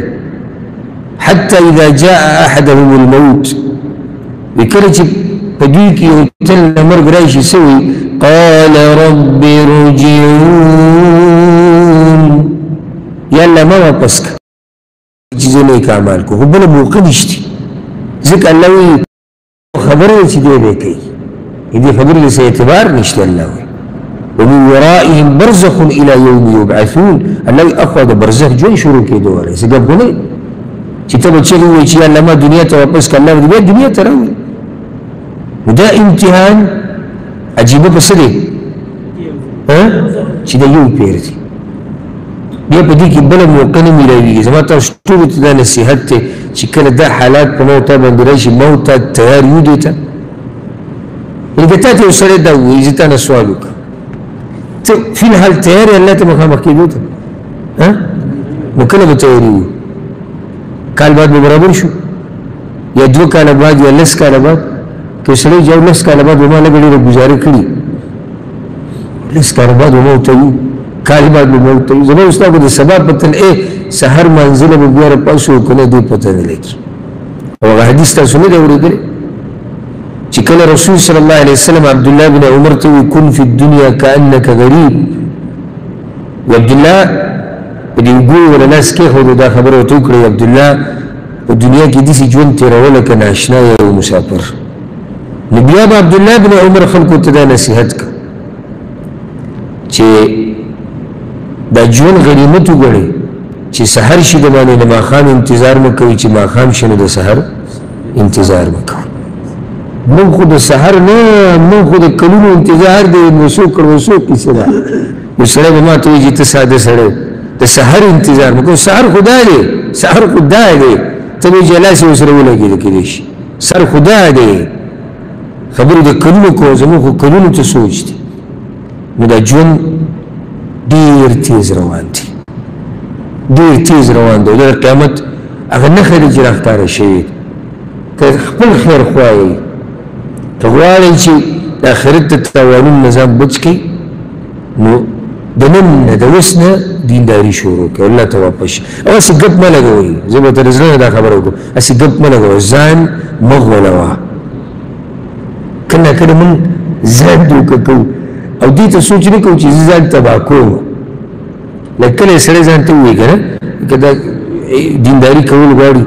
Speaker 1: حتی اذا جاء احدهم الموت وکره چی پدوی کی تل مرگ رایشی سوی قال رب رجعون یا اللہ ما واپس کا چیزیں نیک اعمال کو خو بلا موقع نشتی ذکر اللہ وی خبر چی دے دے کئی یہ خبر سے اعتبار نشتے اللہ وی ومن ورائهم برزخ الى يوم يبعثون اللہ اخواد برزخ جو شروع کی دو رہے سے گب گنے چی تب چلی ہوئی چی اللہ ما دنیا تا واپس کا اللہ وی دنیا تا رہوی دا امتحان عجیبه بس دی چی دا یو پیر دی بیا پا دی که بلا موقع نمیلاویگی زمان تا شطور تا دا نصیحت تی چی کل دا حالات پا موتا بندرائشی موتا تیار یو دیتا انگتا تی اسره دا ہوئی زیتا نسوالو کا تو فی الحال تیاری اللہ تا مخامخ کی دوتا نکل بتیاری ہوئی کال بعد برابر شو یا دو کال بعد یا لس کال بعد کہ سڑے جاؤ لس کال بعد وما لگڑی رو گزارے کری لس کال بعد وما اتاوی کال بعد وما اتاوی زمان اسنا کو دے سبا پتن سہر منزل بگوار پاسو کنے دے پتن لگی اور حدیث تا سنے دے اوڑے کرے چکل رسول صلی اللہ علیہ وسلم عبداللہ بن عمر توی کن فی الدنیا کانک غریب و عبداللہ پدی اگوی والا ناس کے خود دا خبر ہوتو کرے عبداللہ دنیا کی دیسی جون تیرا ولکا ناشنا یا مسافر نبیاب عبداللہ بن عمر خلقو تدا نصیحت کا چه دا جون غنیمتو گڑے چه سحر شی دمانے نما خام انتظار مکوی چه ما خام شنو دا سحر انتظار مکوی من خود سحر نا من خود کلونو انتظار دے وسو کسی دا وسرے بما توی جی تسادہ سڑے دا سحر انتظار مکوی سحر خدا دے سحر خدا دے تبی جلاسی وسرے لگی دکی دیش سحر خدا دے خبر دا کلونو کو زمون خو کلونو تا سوچ دی نو دا جون دیر تیز روان دی دیر تیز روان دی دا قیامت اگر نخیلی جی رختار شوید که خپل خیر خواهی که غواړی چې د آخرت د تاوانونو نظام بچ کړي نو د نن نه د اوس نه دینداري شروع کړي الله ته واپس شي او هسې ګپ مه لګوئ زه به تر زړه نه دا خبره وکړم هسې ګپ مه لګوئ ځان مه غولوه کله کله موږ ځان دوکه کوو او دې ته سوچ نه کوو چې زه ځان تباه کوم لکه کله یې سړی ځان ته ووایي که نه که دا دینداري کول غواړي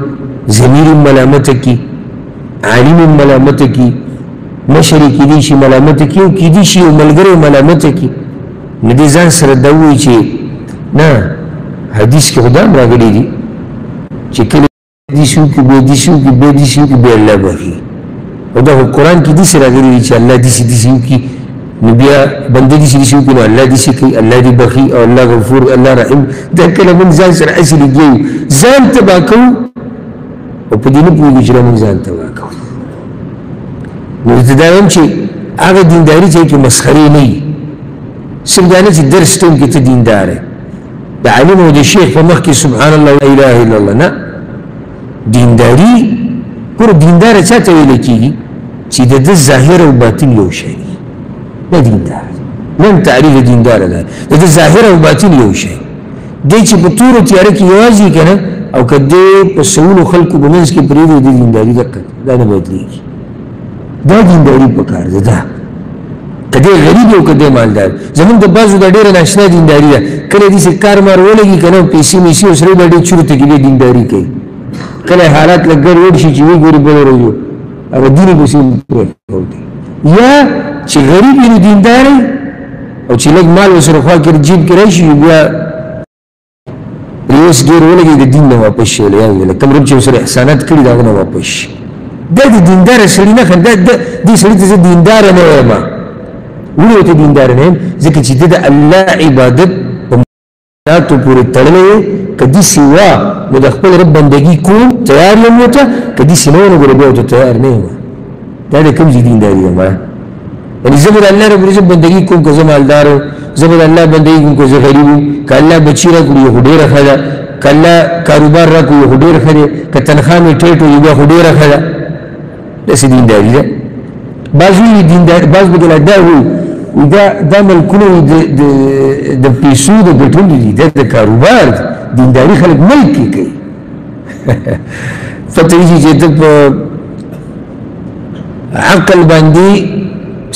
Speaker 1: ضمیر یې ملامته کړي عالم یې ملامته کړي مشری کی دی شي ملامت کیو کی دی شي ملګری ملامت کی ندی ځان سره دا وی چې نه حدیث کې خدا راغلی دی چې کله دی شو کې به دی شو کې به دی شو کې به الله بخي او دا قرآن کې دی سره راغلی چې الله دی شو کې نبی بندے دی شو کې نو الله دی شي کې الله دی بخي او الله غفور الله رحیم دا کله من ځان سره اصلي دی ځان تبا کو او په دې نه پوهیږي چې من ځان تبا کو نو ابتدایم چې هغه دینداري چې مسخري نه وي صرف دا نه چې درس ټیم کې ته دیندار یې د عالم او د شیخ په مخ کې سبحان الله لا اله الا الله نه دینداري ګوره دیندار چا ته ویل کېږي چې د ده ظاهر او باطن یو شی نه دیندار نن تعریف دیندار ده د ده ظاهر او باطن یو شی دی چې په تورو تیاره کې یوازې که نه او که دی په سوولو خلکو په منځ کې پرېږدي د دینداري دا نه بدلېږي دا دینداری پکار ده دا کده غریب او کده مالدار زمون د بازو د ډیره ناشنا دینداری ده کله دې څه کار مار ولګي کنه پیسې میسي او سره باندې چورته کې دینداری کوي کله حالات لګر وډ شي چې وی ګوري بل ورو او دیني به سیم پروت یا چې غریب دی دیندار او چې لګ مال وسره خوا کې جیب کې راشي بیا ریوس ګور ولګي د دین نه واپس شي یا کوم رب چې سره احسانات کړی دا نه واپس شي دا دی دیندار سړی نه خنده دی سړی ته دیندار نه وایم ولې ته دیندار نه ځکه چې د الله عبادت په تاسو پورې تړلې کدي سوا نو د خپل رب بندگی کوم تیار نه وته کدي سينو نه ګورې ته تیار نه دا د کوم دینداري ما یعنی زه به د الله رب العزت بندګي کوم که زه مالدار یم، زه به د الله بندګي کوم که زه غریب یم، که الله بچي راکړي خو ډېره ښه ده، که الله کاروبار راکړي خو ډېر ښه دی، که تنخواه مې ټیټ وي بیا خو ډېره ښه ده. داسې دینداري ده. بعض وایي دینداري، بعض به دله دا وایي دا ملکونه د پیسو د ګټلو دي، دا د کاروبار دینداري خلک ملک کې کوي. پته وي چې ته په عقل باندې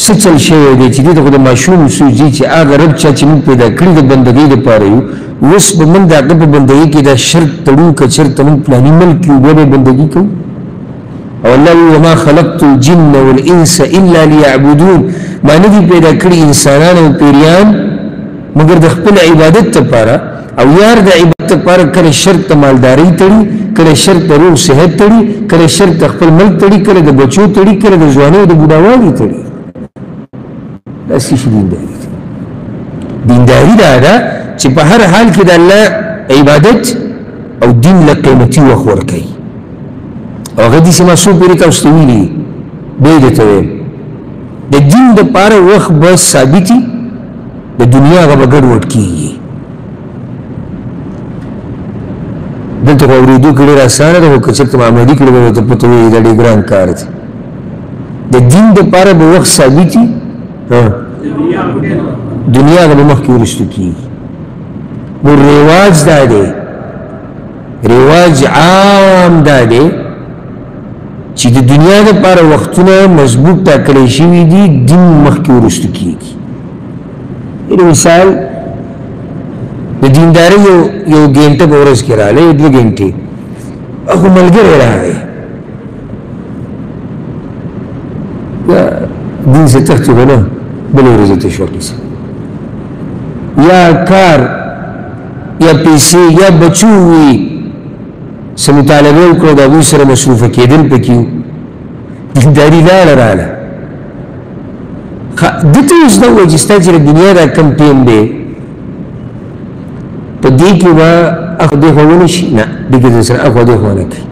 Speaker 1: څه چل شوی دی چې دې ته خو د ماشوم سوچي چې هغه رب چا چې موږ پیدا کړي د بندګۍ دپاره یو، اوس به موږ د هغه په بندګۍ کې دا شرط تړو که چېرته موږ فلاني ملک یو بیا به بندګي کوو. او الله وی وما خلقت الجن والانس الا ليعبدون، ما نه دي پیدا کړي انسانان او پیریان مگر د خپل عبادت لپاره. او یار د عبادت لپاره کله شرط مالداري تړي، کله شرط روغ صحت تړي، کله شرط خپل ملک تړي، کله د بچو تړي، کله د ځوانۍ د بوډاوالي تړي. دا څه شي دینداري ده؟ دینداري دا ده چې په هر حال کې د الله عبادت او دین له قیمتي وخت ورکوي. او هغه داسې ما څو پورې تاسو ته ویلي بیا یې درته ویم د دین دپاره وخت به ثابتي، د دنیا هغه به ګډوډ کېږي. دلته خو اورېدو کې ډېر اسانه ده، خو که چېرته معمولي کړي به ورته پته وایي دا ډېر ګران کار دی. د دین دپاره به وخت ثابتي، دنیا هغه به مخکې وروستو کېږي. نو رواج دا دی، رواج عام دا دی چې د دنیا دپاره وختونه مضبوط ټاکلی شوي دي، دین مخکې وروستو کېږي. یعنې مثال د دیندارۍ یو ګینټه په ورځ کې راغلی، 2 ګینټې، خو ملګری راغی دین سے تختی خو نه بلې ورځې ته شو کیسه، یا کار یا پیسې یا بچو وي څه مطالبه وکړو د هغوی سره مصروفه کېدل پکې وو، دینداري لاړه راغله. ده ته اوس دا ووایي چې ستا چې د دنیا دا کم ټیم دی په دې کې به اخ دې خو ونه شي، نه دې کې در سره اخ دې خو ونه کوي.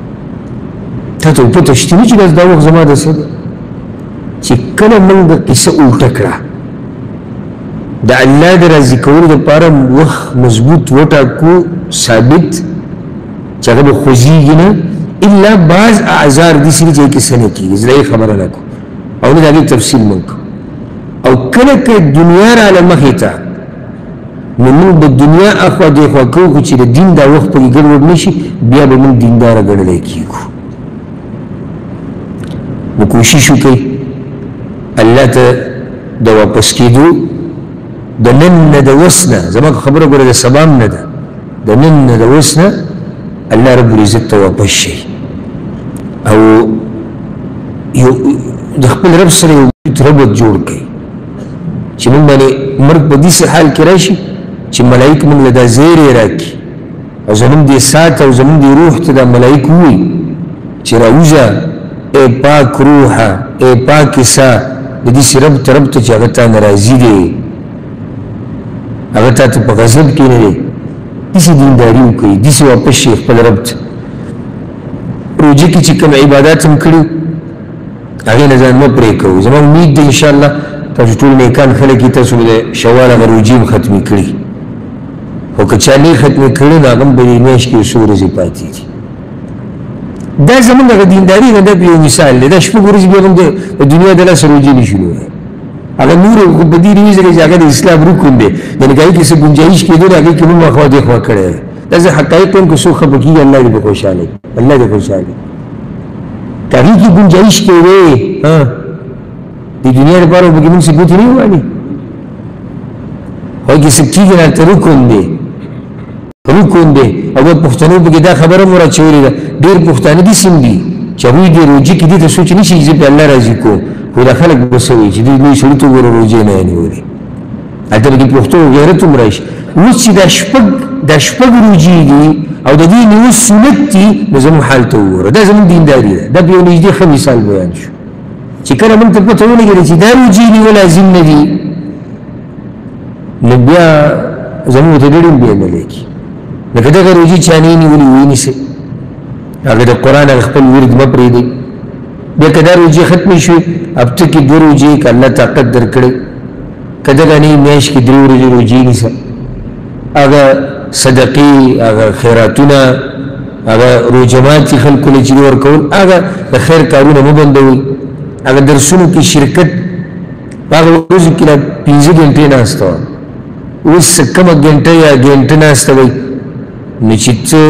Speaker 1: تا ته پته شته چې دا وخت زما داسې دی چې کله موږ د قصه الټه کړه د الله د راضي کولو دپاره وخت مضبوط وټاکو ثابت چې هغه به خوځېږي نه، الا بعض اعذار داسې دي چې هغې کیسه نه کېږي، زه یې خبره نه کوم او نه د هغې تفصیل موږ کوو. او کله که دنیا راله مخې ته نو موږ به دنیا اخوا دېخوا کوو، خو چې د دین دا وخت پکې ګډوډ نه شي بیا به موږ دینداره ګڼلی کېږو. نو کوشش وکړئ الله ته د واپس کېدو د نن نه د وس نه، زما خبره ګوره د سبا نه ده، د نن نه د وس نه الله رب العزت ته واپس شئ او د خپل رب سره یو ربط جوړ کړئ چې موږ باندې مرګ په داسې حال کې راشي چې ملایک موږ له دا زیری راکړي او زموږ دې سات او زموږ دې روح ته دا ملایک ووایي چې راوځه ای پاک روحه، ای پاکې ساه د داسې رب ته رب ته چې هغه تا نه راضي دی، هغه تا ته په غضب کې نه دی. داسې دینداري وکړئ، داسې واپس شئ خپل رب ته. روژه کې چې کوم عبادات هم کړي هغې نه ځان مه پرې کوو. زما امید دی انشاءالله تاسو ټول نیکان خلک یې تاسو به د شوال هغه روژې هم ختمې کړي، خو که چا نه ختمې کړي نو هغه هم په دې میاشت کې یو څو ورځې پاتې دي. دا زمونږ هغه دینداري نه ده، یو مثال دی. دا 6 ورځې بیا هم د دنیا د لاسه روژې نه شي نیولی، هغه نور په دې روي ځکه چې هغه د اسلام رکن دی، یعنې که هغې کې څه ګنجایش کېدو نو هغې کې موږ اخوا دېخوا کړی دی. دا زه حقایق وایم که څوک خفه کېږي الله دې په خوشحالوي، الله دې خوشحالوي. که هغې کې ګنجایش کېدی د دنیا لپاره به پکې موږ څه ګوتې نه ووالي، خو هغې کې څه کېږي نه هلته رکن دی، رکن دی. او بیا پښتنو پکې دا خبره مو راچولې ده، ډېر پښتانه داسې هم دي چې هغوی دې روژې کې دې ته سوچ نه شي چې زه پې الله راضي کوم، خو دا خلک به څه وایي چې دوی لوی سړي ته وګوره روژې نه یې نیولې. هلته پکې پښتو غیرت هم راشي. اوس چې دا شپږ روژې دي او د دې نیول سنت دي نو زموږ حال ته وګوره. دا زموږ دینداري ده. دا په یو نږدې ښه مثال بیان شو چې کله موږ ته پته ولګېده چې دا روژې نیول لازم نه دي نو بیا زموږ ته ډېر هم بیا نه لګي. لکه دغه روژې چا نه یې نیولې ویې نیسئ، هغه د قرآن هغه خپل ورد مه پرېږدئ، بیا که دا روجې ختمې شوې هفته کې 2 روجې که الله طاقت درکړی که دغه نه میاشت کې 3 ورځې روجې نیسه هغه صدقې هغه خیراتونه هغه روجمات چې خلکو له چې ورکول هغه د خیر کارونه مه بندوئ هغه درسونو کې شرکت هغه ورځو کې 5 ګنټې ناسته وه اوس کمه ګنټه یا ګنټه ناسته وئ نو چې څه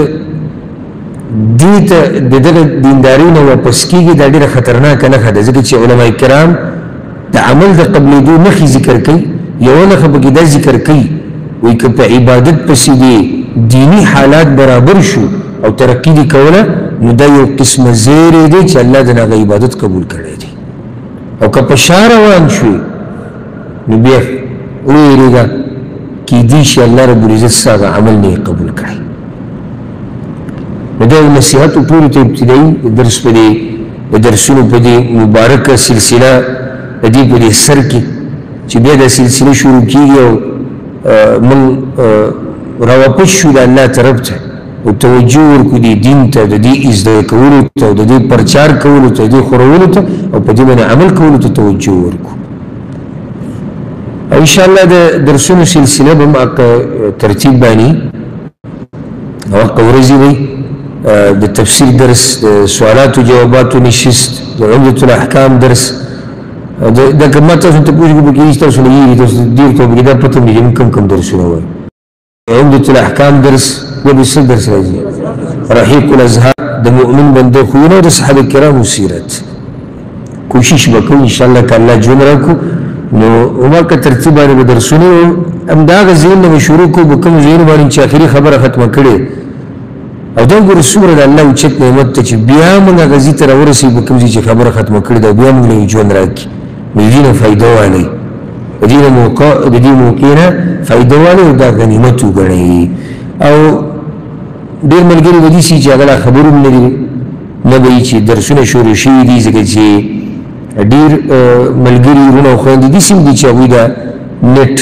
Speaker 1: دې ته د دغه دیندارۍ نه واپس کېږي دا ډېره خطرناکه نښه ده ځکه چې علما کرام د عمل د قبلېدو نښې ذکر کوي یوه نښه پکې دا ذکر کوي وایي که په عبادت پسې دې دیني حالات برابر شو او ترقي دې کوله نو دا یو قسمه زیری دی چې الله د هغه عبادت قبول کړی دی او که په شا روان شوې نو بیا وویرېږه کېدای شي الله رب العزت ستا هغه عمل نه قبول کړی نو دا نصیحت ټولو ته ابتدایي درس په دې د درسونو په دې مبارکه سلسله د دې په دې سر کې چې بیا دا سلسله شروع کېږي او موږ راواپس شو د الله طرف ته او توجه ورکړو دې دین ته د دې زده کولو ته او د دې پرچار کولو ته د دې خورولو ته او په دې باندې عمل کولو ته توجه ورکړو او انشاءالله د درسونو سلسله به هم ترتیب باندې هغه ورځې وي د تفسیر درس د سوالاتو جواباتو نشست د عمدة الاحکام درس دا که ما تاسو ته پوښتنه کوم کې تاسو نه یې تاسو ډیر ته بګدا پته مې کم درسونه وایي عمدة الاحکام درس د بسل درس راځي رحیق الازهار د مؤمن بنده خوونه د صحابه کرامو سیرت کوشش وکړو ان شاء الله کله جون راکو نو عمر کا ترتیب باندې درسونه امداغ زین نو شروع کو بکم زین باندې چې اخري خبره ختمه کړي او دا ګور سوره د الله اوچت نعمت ته چې بیا موږ غزي تر ورسې بکم چې خبره ختمه کړي دا بیا موږ له جون راکې مېدینه فائدہ والی دې موقع دې موقعه فائدہ والی دا غنیمت وګڼي او ډېر ملګری ودی چې هغه خبرونه لري نه وی چې درسونه شروع شي دي ځکه چې ډېر ملګری ورونه خويندې دي سیم دي چې هغه دا نت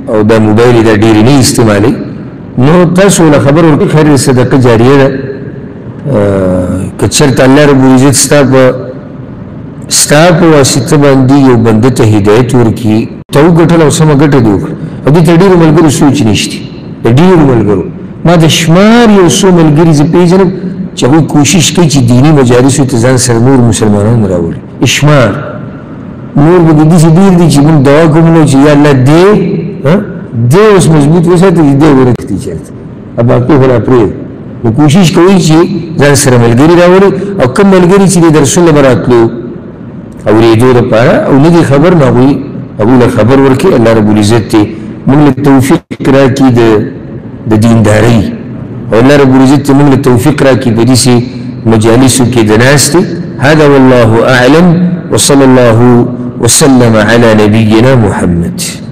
Speaker 1: او دا موبایل دا ډېر نه استعمالي نو تاسو له خبر ورکړئ خیر صدقه جاریه ده که چېرته الله رب العزت ستا په واسطه باندې یو بنده ته هدایت ورکړي ته وګټل او سمه ګټه دې وکړه او دې ته ډېرو ملګرو سوچ نشته د ډېرو ملګرو ما د شمار یو څو ملګري زه پېژنم چې هغوی کوشش کوي چې دیني مجالسو ته ځان سره نور مسلمانان راولي شمار نور به د داسې ډېر دي چې موږ دعا کوو نو چې یا الله دې اوس مضبوط وساتي دې ورکړي چېرته باقي خو را پرېږده نو کوشش کوي چې ځان سره ملګري راولي او کوم ملګري چې د درسونو به راتلو اورېدو دپاره او نه دي خبر نو هغوی له خبر ورکړي الله رب العزت موږ له توفیق راکړي د دیندارۍ او الله رب العزت موږ له توفیق راکړي په داسې مجالسو کې د ناستې هذا والله اعلم وصلى الله وسلم على نبينا محمد